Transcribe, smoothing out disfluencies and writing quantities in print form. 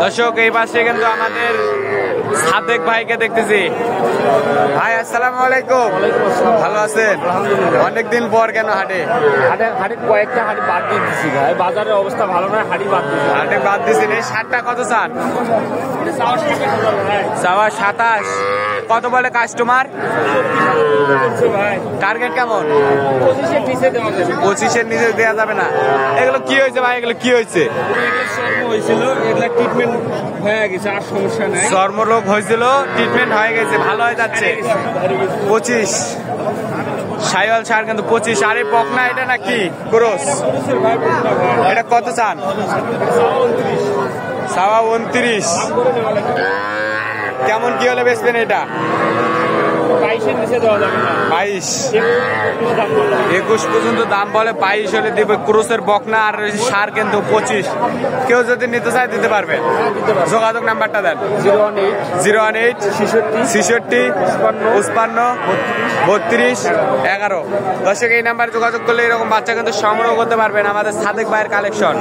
দর্শক এই পাশে কিন্তু আমাদের সাদেক ভাইকে দেখতেছি। ভাই আসসালামু আলাইকুম, ভালো আছেন? অনেকদিন পর কেন হাটে? হাটে কয়েকটা হাটে বাদ দিয়ে দিচ্ছি ভাই, বাজারের অবস্থা ভালো নয়, হাটে বাদ দিচ্ছি। হাটে বাদ দিচ্ছেন? এই শার্টটা কত চান? চাওয়া 27। কত বলে কাস্টমার? টার্গেট কেমন? 25-এর নিচে দেওয়া যাবে না। এগুলো কি হয়েছে ভাই? এগুলো কি হয়েছে? ট্রিটমেন্ট হয়ে গেছে, আর সমস্যা নাই। চর্মরোগ হয়েছিল, ট্রিটমেন্ট হয়ে গেছে, ভালো হয়ে যাচ্ছে। 25 সাইওয়াল সার কিন্তু 25। আরে বকনা এটা নাকি ক্রস? এটা কত চান? সাওয়া 29। কেমন কি হলে বেচবেন এটা? 22 21 পর্যন্ত দাম বলে। 22 হলে দেবে। ক্রুসের বকনা আর সার কিন্তু 25। কেউ যদি নিতে চায় দিতে পারবে। যোগাযোগ নাম্বারটা দেন। 018 66 55 32 11। দর্শক এই নাম্বারে যোগাযোগ করলে এরকম বাচ্চা কিন্তু সংগ্রহ করতে পারবেন আমাদের সাদেক ভাইয়ের কালেকশন।